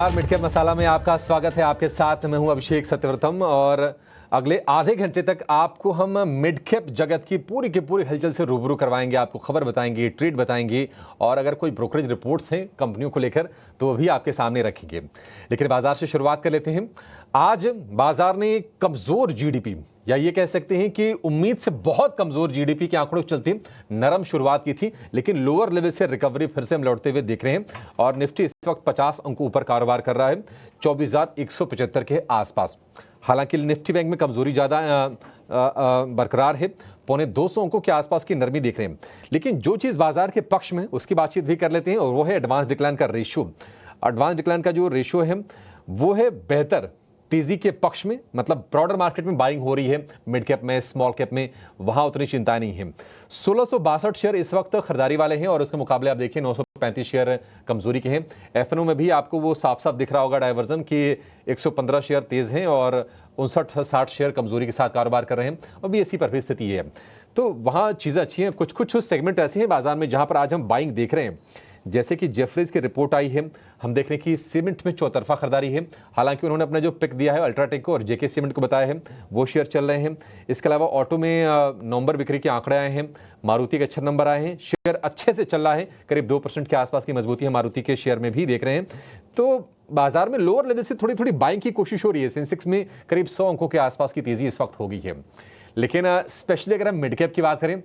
Mid cap मसाला में आपका स्वागत है। आपके साथ मैं हूं अभिषेक सत्यव्रतम और अगले आधे घंटे तक आपको हम मिड कैप जगत की पूरी हलचल से रूबरू करवाएंगे। आपको खबर बताएंगे, ट्रेड बताएंगे और अगर कोई ब्रोकरेज रिपोर्ट्स हैं कंपनियों को लेकर तो वो भी आपके सामने रखेंगे। लेकिन बाजार से शुरुआत कर लेते हैं। आज बाजार ने कमजोर जीडीपी या ये कह सकते हैं कि उम्मीद से बहुत कमजोर जीडीपी के आंकड़ों के चलते नरम शुरुआत की थी, लेकिन लोअर लेवल से रिकवरी फिर से हम लौटते हुए देख रहे हैं और निफ्टी इस वक्त 50 अंकों ऊपर कारोबार कर रहा है 24,175 के आसपास। हालांकि निफ्टी बैंक में कमजोरी ज्यादा बरकरार है, 225 अंकों के आसपास की नरमी देख रहे हैं। लेकिन जो चीज बाजार के पक्ष में उसकी बातचीत भी कर लेते हैं और वो है एडवांस डिक्लाइन का रेशियो। एडवांस डिक्लाइन का जो रेशियो है वो है बेहतर तेजी के पक्ष में, मतलब ब्रॉडर मार्केट में बाइंग हो रही है, मिड कैप में, स्मॉल कैप में वहां उतनी चिंता नहीं है। 1662 शेयर इस वक्त खरीदारी वाले हैं और उसके मुकाबले आप देखिए 935 शेयर कमजोरी के हैं। एफएनओ में भी आपको वो साफ साफ दिख रहा होगा डाइवर्जन कि 115 शेयर तेज हैं और 59-60 शेयर कमजोरी के साथ कारोबार कर रहे हैं और बीएसई पर भी स्थिति है। तो वहां चीजें अच्छी हैं। कुछ सेगमेंट ऐसे हैं बाजार में जहां पर आज हम बाइंग देख रहे हैं, जैसे कि जेफरीज की रिपोर्ट आई है, हम देख रहे हैं कि सीमेंट में चौतरफा खरीदारी है। हालांकि उन्होंने अपना जो पिक दिया है अल्ट्राटेक को और जेके सीमेंट को बताया है, वो शेयर चल रहे हैं। इसके अलावा ऑटो में नवंबर बिक्री के आंकड़े आए हैं, मारुति के अच्छे नंबर आए हैं, शेयर अच्छे से चल रहा है, करीब 2% के आसपास की मजबूती है मारुति के शेयर में भी देख रहे हैं। तो बाजार में लोअर लेवल से थोड़ी बाइंग की कोशिश हो रही है। सेंसेक्स में करीब 100 अंकों के आसपास की तेजी इस वक्त हो गई है। लेकिन स्पेशली अगर हम मिड कैप की बात करें,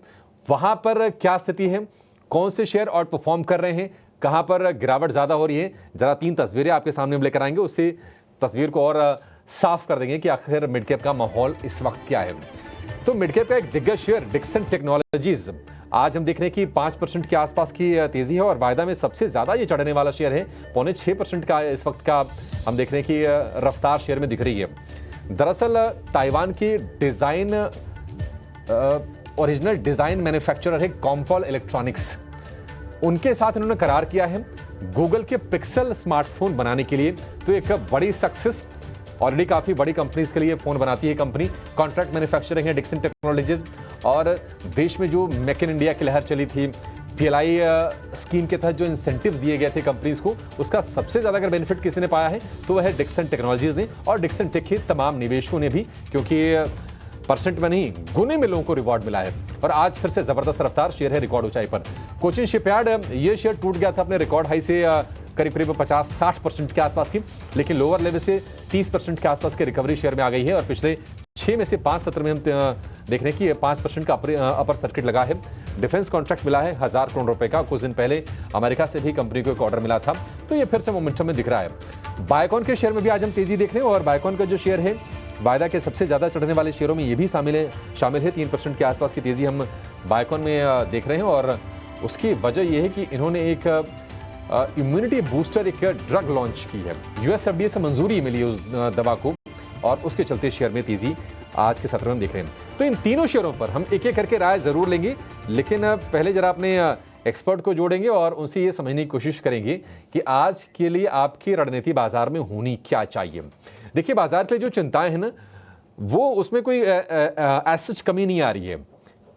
वहां पर क्या स्थिति है, कौन से शेयर आउट परफॉर्म कर रहे हैं, कहां पर गिरावट ज्यादा हो रही है, जरा 3 तस्वीरें आपके सामने लेकर आएंगे, उससे तस्वीर को और साफ कर देंगे कि आखिर मिड कैप का माहौल इस वक्त क्या है। तो मिड कैप का एक दिग्गज शेयर डिक्सन टेक्नोलॉजीज, आज हम देख रहे हैं कि 5% के आसपास की तेजी है और वायदा में सबसे ज्यादा ये चढ़ने वाला शेयर है, 5.25% का इस वक्त का हम देख रहे हैं कि रफ्तार शेयर में दिख रही है। दरअसल ताइवान की डिजाइन ओरिजिनल डिजाइन मैन्युफैक्चरर है कॉम्पॉल इलेक्ट्रॉनिक्स, उनके साथ इन्होंने करार किया है गूगल के पिक्सल स्मार्टफोन बनाने के लिए। तो एक बड़ी सक्सेस, ऑलरेडी काफी बड़ी कंपनीज के लिए फोन बनाती है कंपनी, कॉन्ट्रैक्ट मैन्युफैक्चरिंग है डिक्सन टेक्नोलॉजीज। और देश में जो मेक इन इंडिया की लहर चली थी, पीएलआई स्कीम के तहत जो इंसेंटिव दिए गए थे कंपनीज को, उसका सबसे ज्यादा अगर बेनिफिट किसी ने पाया है तो वह है डिक्सन टेक्नोलॉजीज ने और डिक्सन टेक के तमाम निवेशकों ने भी, क्योंकि परसेंट में नहीं गुने में लोगों को रिवॉर्ड मिला है और आज फिर से जबरदस्त रफ्तार, शेयर है रिकॉर्ड ऊंचाई पर। कोचिन शिपयार्ड, ये शेयर टूट गया था अपने रिकॉर्ड हाई से करीब 50-60% के आसपास की, लेकिन लोअर लेवल से 30% के आसपास की रिकवरी शेयर में आ गई है और पिछले 6 में से 5 सत्र में हम देख रहे हैं कि 5% का अपर सर्किट लगा है। डिफेंस कॉन्ट्रैक्ट मिला है 1000 करोड़ रुपए का, कुछ दिन पहले अमेरिका से भी कंपनी को एक ऑर्डर मिला था, तो ये फिर से मोमेंटम में दिख रहा है। बायोकॉन के शेयर में भी आज हम तेजी देख रहे हैं और बायोकॉन का जो शेयर है वायदा के सबसे ज्यादा चढ़ने वाले शेयरों में ये भी शामिल है। 3% के आसपास की तेजी हम बायोकॉन में देख रहे हैं और उसकी वजह यह है कि इन्होंने एक इम्यूनिटी बूस्टर एक ड्रग लॉन्च की है, यूएसएफडीए से मंजूरी मिली उस दवा को और उसके चलते शेयर में तेजी आज के सत्र में हम देख रहे हैं। तो इन तीनों शेयरों पर हम एक एक करके राय जरूर लेंगे, लेकिन पहले जरा अपने एक्सपर्ट को जोड़ेंगे और उनसे ये समझने की कोशिश करेंगे कि आज के लिए आपकी रणनीति बाजार में होनी क्या चाहिए। देखिए, बाजार के लिए जो चिंताएं हैं ना, वो उसमें कोई ऐसी कमी नहीं आ रही है।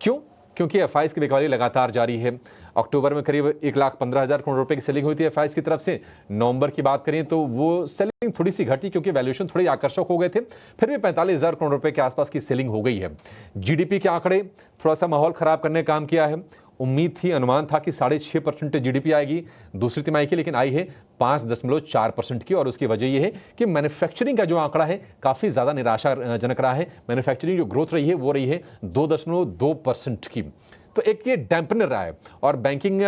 क्यों? क्योंकि एफआईज की बिकवाली लगातार जारी है। अक्टूबर में करीब 1,15,000 करोड़ रुपए की सेलिंग हुई थी एफआईज की तरफ से। नवंबर की बात करें तो वो सेलिंग थोड़ी सी घटी क्योंकि वैल्यूएशन थोड़े आकर्षक हो गए थे, फिर भी 45,000 करोड़ रुपए के आसपास की सेलिंग हो गई है। जीडीपी के आंकड़े थोड़ा सा माहौल खराब करने का काम किया है। उम्मीद थी, अनुमान था कि 6.5% जीडीपी आएगी दूसरी तिमाही की, लेकिन आई है 5.4% की और उसकी वजह यह है कि मैन्युफैक्चरिंग का जो आंकड़ा है काफी ज्यादा निराशाजनक रहा है। मैन्युफैक्चरिंग जो ग्रोथ रही है वो रही है 2.2% की, तो एक ये डैम्पनर रहा है। और बैंकिंग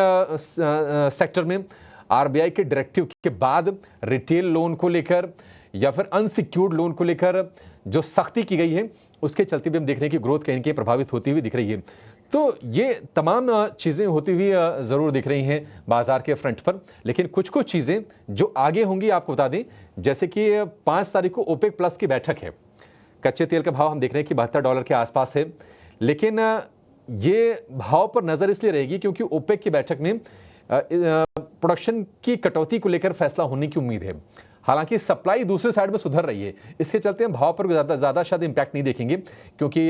सेक्टर में आरबीआई के डायरेक्टिव के बाद रिटेल लोन को लेकर या फिर अनसिक्योर्ड लोन को लेकर जो सख्ती की गई है, उसके चलते भी हम देख रहे हैं कि ग्रोथ कहीं कहीं प्रभावित होती हुई दिख रही है। तो ये तमाम चीज़ें होती हुई ज़रूर दिख रही हैं बाजार के फ्रंट पर, लेकिन कुछ चीज़ें जो आगे होंगी आपको बता दें, जैसे कि 5 तारीख को ओपेक प्लस की बैठक है। कच्चे तेल का भाव हम देख रहे हैं कि $72 के आसपास है, लेकिन ये भाव पर नज़र इसलिए रहेगी क्योंकि ओपेक की बैठक में प्रोडक्शन की कटौती को लेकर फैसला होने की उम्मीद है। हालांकि सप्लाई दूसरे साइड में सुधर रही है, इसके चलते हम भाव पर ज़्यादा शायद इम्पैक्ट नहीं देखेंगे, क्योंकि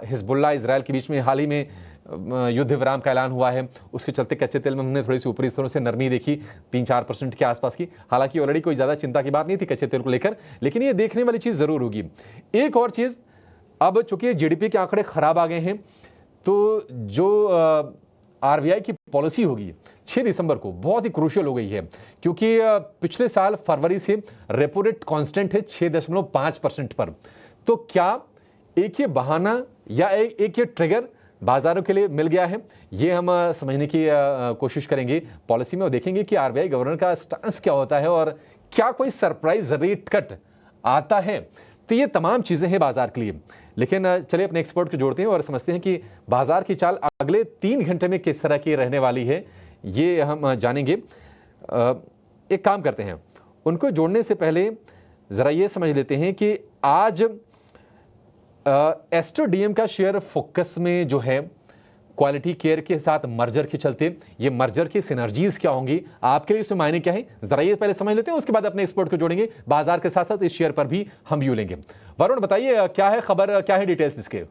हिजबुल्लाह इजराइल के बीच में हाल ही में युद्ध विराम का ऐलान हुआ है, उसके चलते कच्चे तेल में हमने थोड़ी सी ऊपरी स्तरों से नरमी देखी 3-4% के आसपास की। हालांकि ऑलरेडी कोई ज़्यादा चिंता की बात नहीं थी कच्चे तेल को लेकर, लेकिन ये देखने वाली चीज़ ज़रूर होगी। एक और चीज़, अब चूंकि जीडीपी के आंकड़े खराब आ गए हैं, तो जो आरबीआई की पॉलिसी होगी 6 दिसंबर को बहुत ही क्रूशियल हो गई है, क्योंकि पिछले साल फरवरी से रेपो रेट कांस्टेंट है 6.5% पर। तो क्या एक ये बहाना या एक ये ट्रिगर बाजारों के लिए मिल गया है, ये हम समझने की कोशिश करेंगे पॉलिसी में, और देखेंगे कि आरबीआई गवर्नर का स्टांस क्या होता है और क्या कोई सरप्राइज रेट कट आता है। तो ये तमाम चीज़ें हैं बाजार के लिए। लेकिन चलिए अपने एक्सपर्ट को जोड़ते हैं और समझते हैं कि बाजार की चाल अगले 3 घंटे में किस तरह की रहने वाली है, ये हम जानेंगे। एक काम करते हैं, उनको जोड़ने से पहले ज़रा ये समझ लेते हैं कि आज एस्टर डीएम का शेयर फोकस में जो है क्वालिटी केयर के साथ मर्जर के चलते, ये मर्जर की सिनर्जीज क्या होंगी, आपके लिए इसमें मायने क्या है, जरा ये पहले समझ लेते हैं, उसके बाद अपने एक्सपर्ट को जोड़ेंगे। बाजार के साथ साथ इस शेयर पर भी हम व्यू लेंगे। वरुण बताइए क्या है खबर, क्या है डिटेल्स इसके?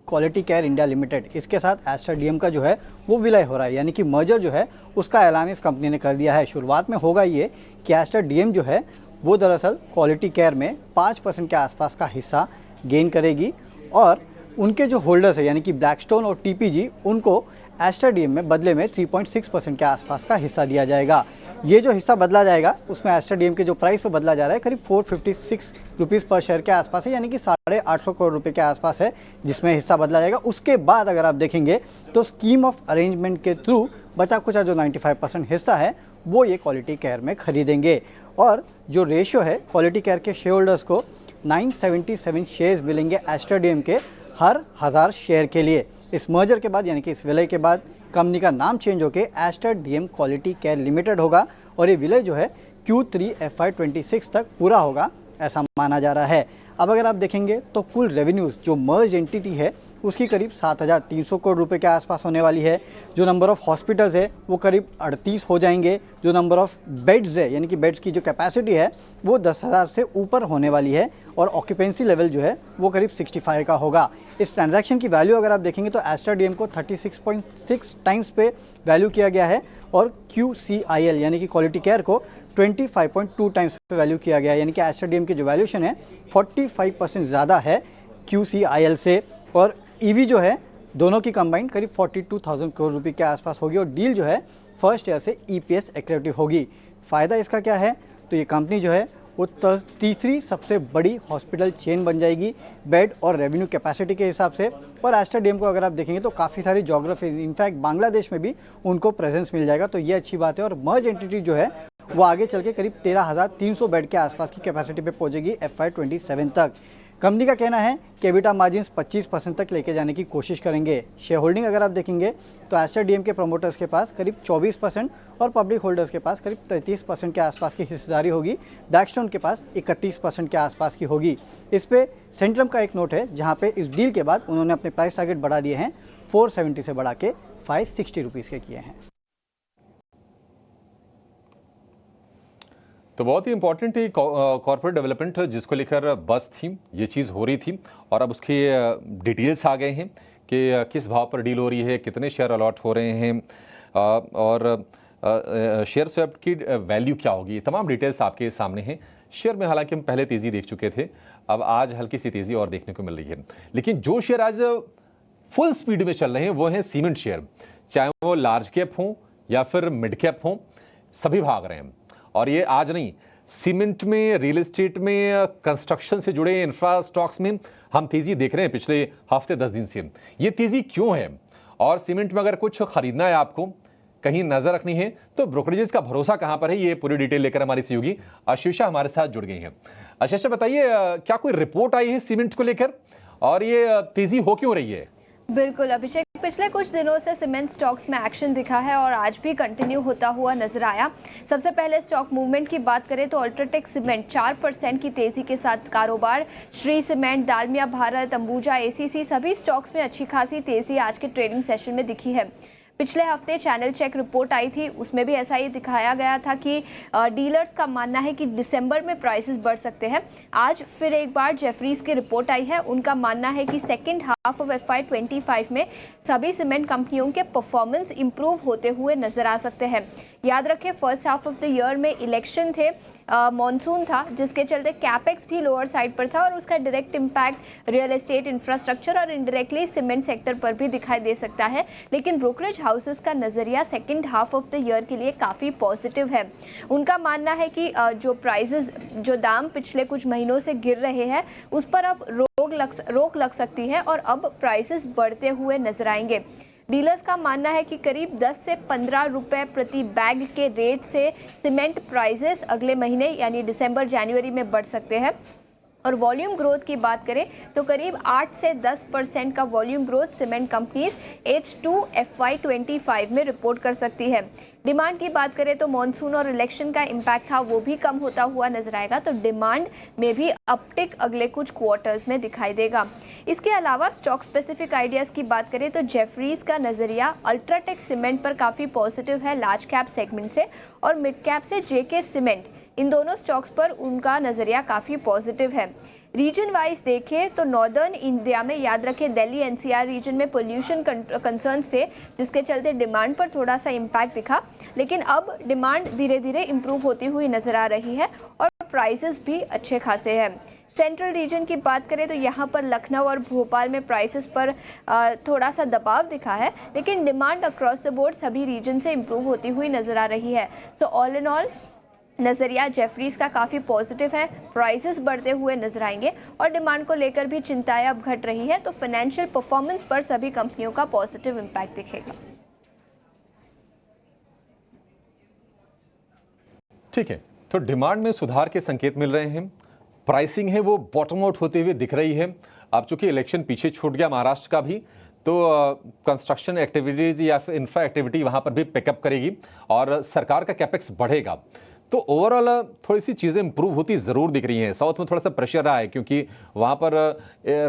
क्वालिटी केयर इंडिया लिमिटेड, इसके साथ एस्टर डीएम का जो है वो विलय हो रहा है, यानी कि मर्जर जो है उसका ऐलान इस कंपनी ने कर दिया है। शुरुआत में होगा ये कि एस्टर डीएम जो है वो दरअसल क्वालिटी केयर में 5% के आसपास का हिस्सा गेन करेगी, और उनके जो होल्डर्स है यानी कि ब्लैकस्टोन और टीपीजी, उनको एस्टर डीएम में बदले में 3.6% के आसपास का हिस्सा दिया जाएगा। ये जो हिस्सा बदला जाएगा उसमें एस्टर डीएम के जो प्राइस पे बदला जा रहा है करीब 456 रुपीज़ पर शेयर के आसपास है, यानी कि 850 करोड़ रुपए के आसपास है जिसमें हिस्सा बदला जाएगा। उसके बाद अगर आप देखेंगे तो स्कीम ऑफ अरेंजमेंट के थ्रू बचा कुछ जो 95% हिस्सा है वो ये क्वालिटी केयर में खरीदेंगे, और जो रेशियो है क्वालिटी केयर के शेयर होल्डर्स को 977 शेयर्स मिलेंगे एस्टर डीएम के हर 1000 शेयर के लिए। इस मर्जर के बाद यानी कि इस विलय के बाद कंपनी का नाम चेंज होकर Aster DM quality care limited होगा, और ये विलय जो है Q3 FY26 तक पूरा होगा ऐसा माना जा रहा है। अब अगर आप देखेंगे तो कुल रेवेन्यूज़ जो मर्ज एंटिटी है उसकी करीब 7,300 करोड़ रुपए के आसपास होने वाली है। जो नंबर ऑफ़ हॉस्पिटल्स है वो करीब 38 हो जाएंगे। जो नंबर ऑफ़ बेड्स है यानी कि बेड्स की जो कैपेसिटी है वो 10,000 से ऊपर होने वाली है, और ऑक्यूपेंसी लेवल जो है वो करीब 65 का होगा। इस ट्रांजैक्शन की वैल्यू अगर आप देखेंगे तो एस्टर डीएम को 36.6 टाइम्स पे वैल्यू किया गया है, और QCIL यानी कि क्वालिटी केयर को 25.2 टाइम्स पे वैल्यू किया गया है, यानी कि एस्टर डीएम की जो वैल्यूशन है 45% ज़्यादा है QCIL से, और ईवी जो है दोनों की कंबाइंड करीब 42,000 करोड़ रुपए के आसपास होगी, और डील जो है फर्स्ट ईयर से EPS एक्रेटिव होगी। फ़ायदा इसका क्या है, तो ये कंपनी जो है वो तीसरी सबसे बड़ी हॉस्पिटल चेन बन जाएगी बेड और रेवेन्यू कैपेसिटी के हिसाब से। और एस्टर डीएम को अगर आप देखेंगे तो काफ़ी सारी ज्योग्राफी, इनफैक्ट बांग्लादेश में भी उनको प्रेजेंस मिल जाएगा, तो ये अच्छी बात है। और मर्ज एंटिटी जो है वो आगे चल के करीब 13,300 बेड के आसपास की कैपेसिटी पे पहुंचेगी FY27 तक। कंपनी का कहना है कि एबिटा मार्जिन्स 25% तक लेके जाने की कोशिश करेंगे। शेयर होल्डिंग अगर आप देखेंगे तो एस्टर डीएम के प्रमोटर्स के पास करीब 24% और पब्लिक होल्डर्स के पास करीब 33% के आसपास की हिस्सेदारी होगी। ब्लैकस्टोन के पास 31% के आसपास की होगी। इस पे सेंट्रम का एक नोट है जहाँ पे इस डील के बाद उन्होंने अपने प्राइस टारगेट बढ़ा दिए हैं, 470 से बढ़ा के 560 रुपीज़ के किए हैं। तो बहुत ही इंपॉर्टेंट कॉर्पोरेट डेवलपमेंट जिसको लेकर बस थी, ये चीज़ हो रही थी, और अब उसके डिटेल्स आ गए हैं कि किस भाव पर डील हो रही है, कितने शेयर अलॉट हो रहे हैं, और शेयर स्वैप की वैल्यू क्या होगी, तमाम डिटेल्स आपके सामने हैं। शेयर में हालांकि हम पहले तेज़ी देख चुके थे, अब आज हल्की सी तेज़ी और देखने को मिल रही है। लेकिन जो शेयर आज फुल स्पीड में चल रहे हैं वो हैं सीमेंट शेयर, चाहे वो लार्ज कैप हों या फिर मिड कैप हों, सभी भाग रहे हैं। और ये आज नहीं, सीमेंट में, रियल एस्टेट में, कंस्ट्रक्शन से जुड़े इंफ्रा स्टॉक्स में हम तेज़ी देख रहे हैं पिछले हफ्ते 10 दिन से। ये तेज़ी क्यों है, और सीमेंट में अगर कुछ खरीदना है, आपको कहीं नज़र रखनी है, तो ब्रोकरेजेस का भरोसा कहाँ पर है, ये पूरी डिटेल लेकर हमारी सहयोगी आशीषा हमारे साथ जुड़ गई हैं। आशीषा बताइए, क्या कोई रिपोर्ट आई है सीमेंट को लेकर, और ये तेज़ी हो क्यों रही है? बिल्कुल अभिषेक, पिछले कुछ दिनों से सीमेंट स्टॉक्स में एक्शन दिखा है और आज भी कंटिन्यू होता हुआ नजर आया। सबसे पहले स्टॉक मूवमेंट की बात करें तो अल्ट्राटेक सीमेंट 4% की तेजी के साथ कारोबार, श्री सीमेंट, दालमिया भारत, अंबुजा, ACC सभी स्टॉक्स में अच्छी खासी तेजी आज के ट्रेडिंग सेशन में दिखी है। पिछले हफ्ते चैनल चेक रिपोर्ट आई थी, उसमें भी ऐसा ही दिखाया गया था कि डीलर्स का मानना है कि दिसंबर में प्राइसेस बढ़ सकते हैं। आज फिर एक बार जेफरीज की रिपोर्ट आई है, उनका मानना है कि सेकेंड हाफ ऑफ FY25 में सभी सीमेंट कंपनियों के परफॉर्मेंस इंप्रूव होते हुए नजर आ सकते हैं। याद रखें, first half of the year में इलेक्शन थे, मॉनसून था, जिसके चलते कैपेक्स भी लोअर साइड पर था और उसका direct impact real estate, infrastructure और इनडायरेक्टली सीमेंट सेक्टर पर भी दिखाई दे सकता है। लेकिन ब्रोकरेज हाउसेस का नज़रिया second half of the year के लिए काफ़ी पॉजिटिव है। उनका मानना है कि जो दाम पिछले कुछ महीनों से गिर रहे हैं उस पर अब रोक लग सकती है और अब प्राइसेस बढ़ते हुए नजर आएंगे। डीलर्स का मानना है कि करीब 10 से 15 रुपए प्रति बैग के रेट से सीमेंट प्राइसेस अगले महीने यानी दिसंबर जनवरी में बढ़ सकते हैं। और वॉल्यूम ग्रोथ की बात करें तो करीब 8 से 10% का volume growth cement companies H2 FY25 में रिपोर्ट कर सकती है। डिमांड की बात करें तो मॉनसून और इलेक्शन का इम्पैक्ट था, वो भी कम होता हुआ नजर आएगा, तो डिमांड में भी अपटिक अगले कुछ क्वार्टर्स में दिखाई देगा। इसके अलावा स्टॉक स्पेसिफिक आइडियाज़ की बात करें तो जेफरीज का नज़रिया अल्ट्राटेक सीमेंट पर काफ़ी पॉजिटिव है लार्ज कैप सेगमेंट से, और मिड कैप से JK सीमेंट, इन दोनों स्टॉक्स पर उनका नज़रिया काफ़ी पॉजिटिव है। रीजन वाइज देखें तो नॉर्दर्न इंडिया में याद रखें दिल्ली NCR रीजन में पोल्यूशन कंसर्न्स थे, जिसके चलते डिमांड पर थोड़ा सा इम्पैक्ट दिखा, लेकिन अब डिमांड धीरे धीरे इम्प्रूव होती हुई नज़र आ रही है और प्राइसेस भी अच्छे खासे हैं। सेंट्रल रीजन की बात करें तो यहाँ पर लखनऊ और भोपाल में प्राइसेस पर थोड़ा सा दबाव दिखा है, लेकिन डिमांड अक्रॉस द बोर्ड सभी रीजन से इम्प्रूव होती हुई नज़र आ रही है। सो ऑल इन ऑल नज़रिया जेफरीज का काफ़ी पॉजिटिव है, प्राइसेस बढ़ते हुए नजर आएंगे और डिमांड को लेकर भी चिंताएं अब घट रही है, तो फाइनेंशियल परफॉर्मेंस पर सभी कंपनियों का पॉजिटिव इम्पैक्ट दिखेगा। ठीक है, तो डिमांड में सुधार के संकेत मिल रहे हैं, प्राइसिंग है वो बॉटम आउट होते हुए दिख रही है। अब चूंकि इलेक्शन पीछे छूट गया महाराष्ट्र का भी, तो कंस्ट्रक्शन एक्टिविटीज या फिर इंफ्रा एक्टिविटी वहां पर भी पिकअप करेगी और सरकार का कैपेक्स बढ़ेगा, तो ओवरऑल थोड़ी सी चीज़ें इंप्रूव होती ज़रूर दिख रही हैं। साउथ में थोड़ा सा प्रेशर रहा है क्योंकि वहाँ पर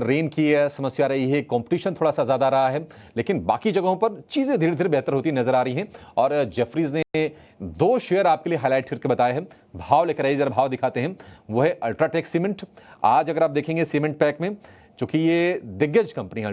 रेन की समस्या रही है, कंपटीशन थोड़ा सा ज़्यादा रहा है, लेकिन बाकी जगहों पर चीज़ें धीरे धीरे बेहतर होती नज़र आ रही हैं। और जेफरीज ने 2 शेयर आपके लिए हाईलाइट करके बताए हैं, भाव लेकर आइए, जरा भाव दिखाते हैं। वो है अल्ट्राटेक सीमेंट। आज अगर आप देखेंगे सीमेंट पैक में, चूंकि ये दिग्गज कंपनी है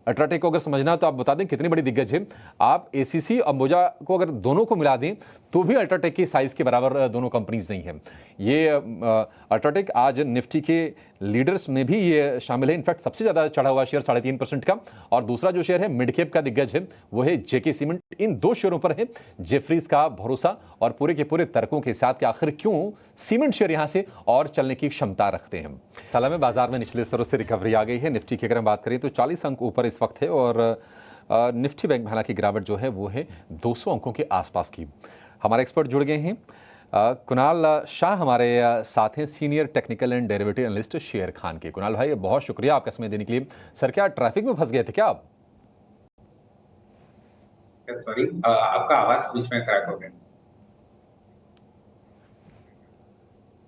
अल्ट्राटेक को अगर समझना है तो आप बता दें कितनी बड़ी दिग्गज है। आप ACC और अंबुजा को अगर दोनों को मिला दें तो भी अल्ट्राटेक की साइज के बराबर दोनों कंपनीज नहीं है। ये अल्ट्राटेक आज निफ्टी के लीडर्स में भी ये शामिल है, इनफैक्ट सबसे ज़्यादा चढ़ा हुआ शेयर 3.5% का। और दूसरा जो शेयर है मिड कैप का दिग्गज है वो है JK सीमेंट। इन 2 शेयरों पर है जेफरीज का भरोसा और पूरे के पूरे तर्कों के साथ कि आखिर क्यों सीमेंट शेयर यहाँ से और चलने की क्षमता रखते हैं। साल में बाजार में निचले स्तरों से रिकवरी आ गई है। निफ्टी की अगर हम बात करें तो 40 अंक ऊपर इस वक्त है और निफ्टी बैंक में हालांकि गिरावट जो है वो है 200 अंकों के आसपास की। हमारे एक्सपर्ट जुड़ गए हैं, कुणाल शाह हमारे साथ हैं, senior technical and derivative analyst share Khan के। कुणाल भाई बहुत शुक्रिया आपका समय देने के लिए। सर क्या ट्रैफिक में फंस गए थे क्या आप? सॉरी, आपका आवाज बीच में क्रैक हो गया।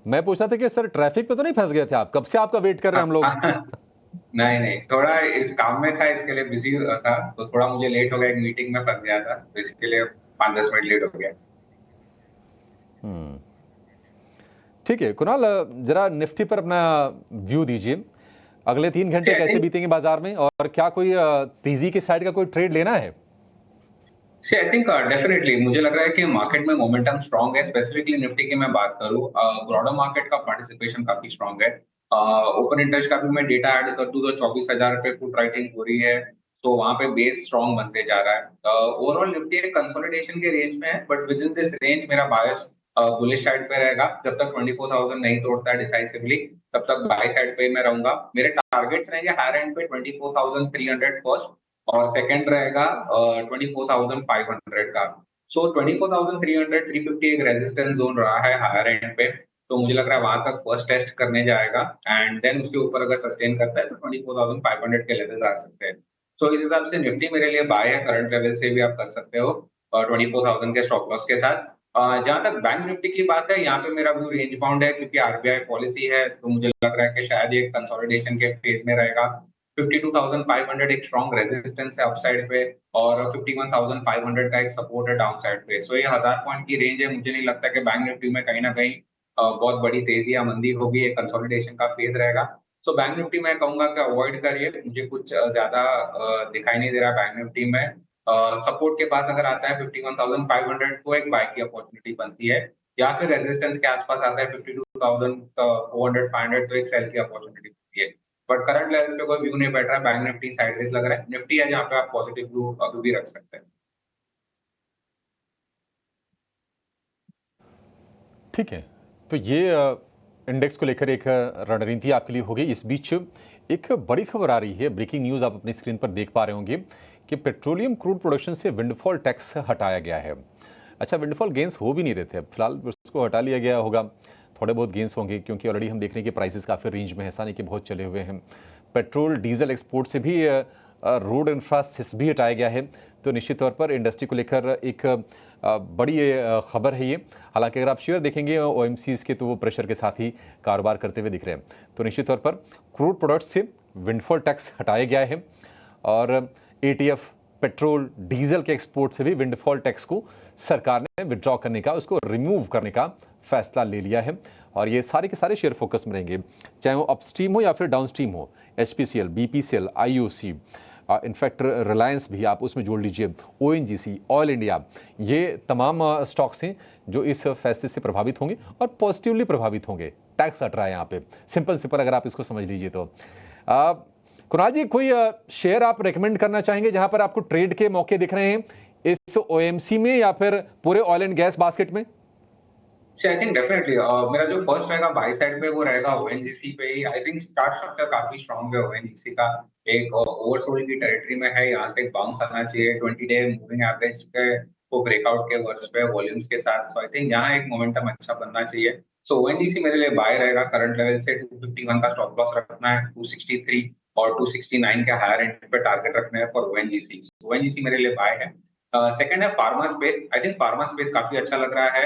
मैं पूछ रहा था कि सर ट्रैफिक पे तो नहीं फंस गए थे आप? कब से आपका वेट कर रहे हैं हम लोग। नहीं, थोड़ा इस काम में था, इसके लिए बिजी था, तो थोड़ा मुझे लेट हो गया, एक मीटिंग में फंस गया था, तो इसके लिए 5-10 मिनट लेट हो गया। ठीक है कुणाल, जरा निफ्टी पर अपना व्यू दीजिए, अगले 3 घंटे कैसे बीतेंगे बाजार में और क्या कोई तेजी की साइड का कोई ट्रेड लेना है? आई थिंक डेफिनेटली मुझे लग रहा है कि मार्केट में मोमेंटम स्ट्रांग है। स्पेसिफिकली निफ्टी की मैं बात करूं, ब्रॉडर मार्केट का पार्टिसिपेशन काफी स्ट्रांग है। ओपन इंटरेस्ट का भी मैं डेटा ऐड कर दूं तो 24,000 पे पुट राइटिंग हो रही है, तो वहां पे बेस स्ट्रांग बनते जा रहा है। ओवरऑल निफ्टी एक कंसोलिडेशन के रेंज में है, but with in this range मेरा बायस बुलिश साइड पे रहेगा। जब तक 24,000 नहीं तोड़ता है डिसाइसिवली, तब तक बाय साइड पे मैं रहूंगा। मेरे टारगेट्स रहेंगे हायर एंड पे 24,300 फर्स्ट, और सेकंड रहेगा 24,500 का। सो 24,300 350 एक रेजिस्टेंस जोन रहा है हायर एंड पे, तो मुझे लग रहा है वहां तक फर्स्ट टेस्ट करने जाएगा एंड देन उसके ऊपर अगर सस्टेन करता है तो 24,500 के लेवल्स आ सकते हैं। सो इस हिसाब से निफ्टी मेरे लिए बाय है, करंट लेवल से भी आप कर सकते हो 24,000 के स्टॉप लॉस के साथ। जहां तक बैंक निफ्टी की बात है, यहाँ पे मेरा व्यू रेंज बाउंड है क्योंकि RBI पॉलिसी है, तो मुझे लग रहा है कि शायद ये कंसोलिडेशन के फेज में रहेगा। 52,500 एक स्ट्रॉन्ग रेजिस्टेंस है अपसाइड पे और 51,500 का एक सपोर्ट है डाउन साइड पे। सो ये 1000 पॉइंट की रेंज है। मुझे नहीं लगता कि बैंक निफ्टी में कहीं ना कहीं बहुत बड़ी तेजी या मंदी होगी, एक कंसोलिडेशन का फेज रहेगा। सो बैंक निफ्टी मैं कहूंगा कि अवॉइड करिए, मुझे कुछ ज्यादा दिखाई नहीं दे रहा बैंक निफ्टी में। सपोर्ट के पास अगर आता है 51,500 को एक बाय की अपॉर्चुनिटी बनती है, या फिर रेजिस्टेंस के आसपास आता है 52,400 500 तो एक सेल की अपॉर्चुनिटी बनती है। बट करंट लेवल्स पे कोई व्यू नहीं बैठ रहा है, बैंक निफ्टी साइडवेज लग रहा है। निफ्टी है जहाँ पे आप पॉजिटिव व्यू अभी भी रख सकते हैं। ठीक है, तो ये इंडेक्स को लेकर एक रणनीति आपके लिए होगी। इस बीच एक बड़ी खबर आ रही है, ब्रेकिंग न्यूज़ आप अपनी स्क्रीन पर देख पा रहे होंगे कि पेट्रोलियम क्रूड प्रोडक्शन से विंडफॉल टैक्स हटाया गया है। अच्छा, विंडफॉल गेंस हो भी नहीं रहे थे, फिलहाल उसको हटा लिया गया होगा। थोड़े बहुत गेंस होंगे क्योंकि ऑलरेडी हम देख रहे हैं कि प्राइसेस काफ़ी रेंज में है, ऐसा नहीं कि बहुत चले हुए हैं। पेट्रोल डीजल एक्सपोर्ट से भी रोड इंफ्रा सेस भी हटाया गया है। तो निश्चित तौर पर इंडस्ट्री को लेकर एक बड़ी खबर है ये। हालांकि अगर आप शेयर देखेंगे ओएमसीज के तो वो प्रेशर के साथ ही कारोबार करते हुए दिख रहे हैं। तो निश्चित तौर पर क्रूड प्रोडक्ट्स से विंडफॉल टैक्स हटाया गया है और एटीएफ पेट्रोल डीजल के एक्सपोर्ट से भी विंडफॉल टैक्स को सरकार ने विड्रॉ करने का, उसको रिमूव करने का फैसला ले लिया है। और ये सारे के सारे शेयर फोकस में रहेंगे, चाहे वो अपस्ट्रीम हो या फिर डाउनस्ट्रीम हो। HPCL, BPCL, IOC, in fact Reliance भी आप उसमें जोड़ लीजिए, ओएनजीसी, ऑयल इंडिया, ये तमाम स्टॉक्स हैं जो इस फैसले से प्रभावित होंगे और पॉजिटिवली प्रभावित होंगे। टैक्स हट रहा है यहाँ पे, सिंपल अगर आप इसको समझ लीजिए तो। कुणाल जी, कोई शेयर आप रेकमेंड करना चाहेंगे जहां पर आपको ट्रेड के मौके दिख रहे हैं, इस ओएमसी में या फिर पूरे ऑयल एंड गैस बास्केट में? आई थिंक डेफिनेटली मेरा जो फर्स्ट रहेगा बाय साइड पे वो रहेगा ओएनजीसी पे ही। आई थिंक चार्ट स्ट्रक्चर काफी स्ट्रांग है ओएनजीसी का, एक ओवरसोल्ड की टेरिटरी में है, यहाँ से एक बाउंस आना चाहिए 20 डे मूविंग एवरेज के को ब्रेकआउट के वर्ष पे वॉल्यूम्स के साथ। सो आई थिंक यहाँ एक मोमेंटम अच्छा बनना चाहिए। सो ओएनजीसी मेरे लिए बाय रहेगा। करंट लेवल से 251 का स्टॉप लॉस रखना है, 263 और 269 के हायर एंड पे टारगेट रखना है फॉर ओएनजीसी। ओएनजीसी मेरे लिए बाय है। सेकंड है pharma space. I think pharma space काफी अच्छा लग रहा है,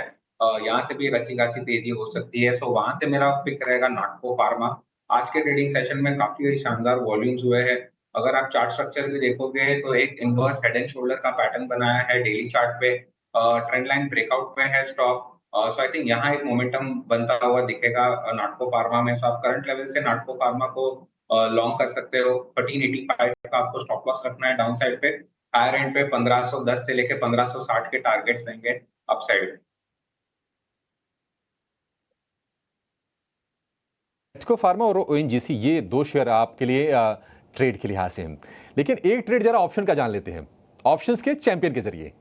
यहाँ से भी एक अच्छी खासी तेजी हो सकती है। सो वहां से मेरा पिक रहेगा नाटको फार्मा। आज के ट्रेडिंग सेशन में काफी शानदार वॉल्यूम्स हुए हैं। अगर आप चार्ट स्ट्रक्चर भी देखोगे तो एक इनवर्स हेड एंड शोल्डर का पैटर्न बनाया है डेली चार्ट पे, ट्रेंड लाइन ब्रेकआउट पे है स्टॉक। सो आई थिंक यहाँ एक मोमेंटम बनता हुआ दिखेगा नाटको फार्मा में। सो आप करंट लेवल से नाटको फार्मा को लॉन्ग कर सकते हो। 1385 का आपको स्टॉप लॉस रखना है डाउन साइड पे। हायर एंड पे 1510 से लेके 1560 के टारगेट्स रहेंगे अपसाइड। नेटको फार्मा और ओएनजीसी, ये दो शेयर आपके लिए ट्रेड के लिहाज से हैं। लेकिन एक ट्रेड जरा ऑप्शन का जान लेते हैं, ऑप्शंस के चैंपियन के जरिए।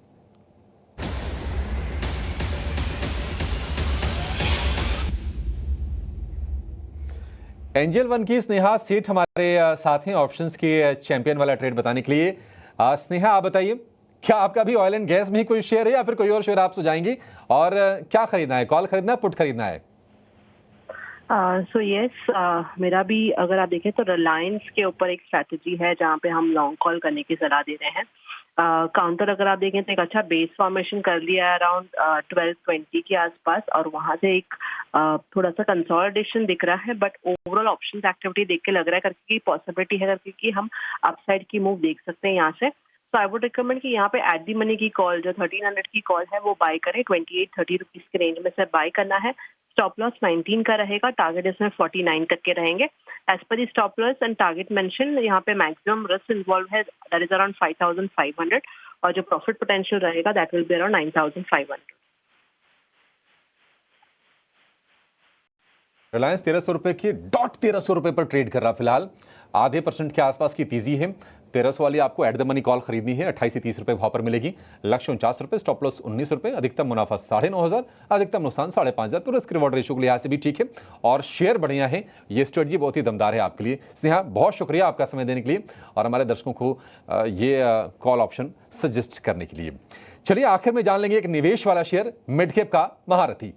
एंजल वन की स्नेहा सेठ हमारे साथ हैं ऑप्शंस के चैंपियन वाला ट्रेड बताने के लिए। स्नेहा, आप बताइए, क्या आपका भी ऑयल एंड गैस में ही कोई शेयर है या फिर कोई और शेयर आप सुझाएंगी, और क्या खरीदना है, कॉल खरीदना है, पुट खरीदना है? सो यस, मेरा भी अगर आप देखें तो रिलायंस के ऊपर एक स्ट्रैटेजी है जहाँ पे हम लॉन्ग कॉल करने की सलाह दे रहे हैं। काउंटर अगर आप देखें तो एक अच्छा बेस फॉर्मेशन कर लिया है अराउंड 1220 के आसपास, और वहां से एक थोड़ा सा कंसोलिडेशन दिख रहा है। बट ओवरऑल ऑप्शंस एक्टिविटी देख के लग रहा है करके पॉसिबिलिटी है करके कि हम अपसाइड की मूव देख सकते हैं यहाँ से। तो आई वुड रिकमेंड कि यहाँ पे एट दी मनी की कॉल जो 1300 की कॉल है वो बाय करें। 28-30 रुपीज के रेंज में से बाय करना है। स्टॉप लॉस 19 का रहेगा, टारगेट इसमें 49 तक के रहेंगे। As per the stop loss and target mention, यहाँ पे मैक्सिमम रिस्क इन्वॉल्व है, दैट इज अराउंड 5500, और जो प्रॉफिट पोटेंशियल रहेगा that will be around 9500। Reliance 1300 रुपए की डॉट 1300 रुपए पर ट्रेड कर रहा, फिलहाल आधे % के आसपास की तेजी है। 1300 वाली आपको एट द मनी कॉल खरीदनी है, 28 से 30 रुपए भाव पर मिलेगी। लक्ष्य 49 रुपए, स्टॉप लॉस 19 रुपए, अधिकतम मुनाफा 9500, अधिकतम नुकसान 5500। तो रिस्क रिवॉर्ड रेशियो के लिहाज से भी ठीक है और शेयर बढ़िया है। ये स्ट्रेटजी बहुत ही दमदार है आपके लिए। स्नेहा, बहुत शुक्रिया आपका समय देने के लिए और हमारे दर्शकों को ये कॉल ऑप्शन सजेस्ट करने के लिए। चलिए आखिर में जान लेंगे एक निवेश वाला शेयर, मिड कैप का महारथी।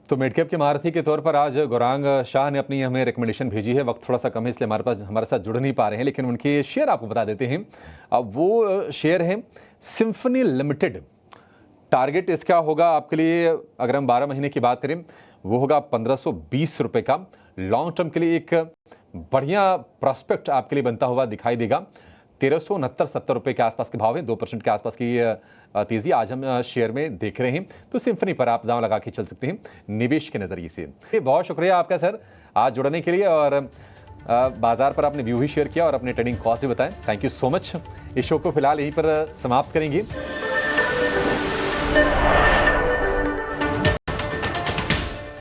तो मिड कैप के महारथी के तौर पर आज गौरांग शाह ने अपनी हमें रिकमेंडेशन भेजी है। वक्त थोड़ा सा कम है इसलिए हमारे साथ जुड़ नहीं पा रहे हैं, लेकिन उनके शेयर आपको बता देते हैं। अब वो शेयर है सिम्फनी लिमिटेड। टारगेट इसका होगा आपके लिए, अगर हम 12 महीने की बात करें, वो होगा 1520 रुपए का। लॉन्ग टर्म के लिए एक बढ़िया प्रोस्पेक्ट आपके लिए बनता हुआ दिखाई देगा। 1369-70 रुपए के आसपास के भाव हैं, 2% के आसपास की तेजी आज हम शेयर में देख रहे हैं। तो सिम्फनी पर आप दांव लगा के चल सकते हैं निवेश के नजरिए से। बहुत शुक्रिया आपका सर आज जुड़ने के लिए, और बाजार पर आपने व्यू भी शेयर किया और अपने ट्रेडिंग कॉस्ट भी बताएं। Thank you so much. इस शो को फिलहाल यहीं पर समाप्त करेंगे।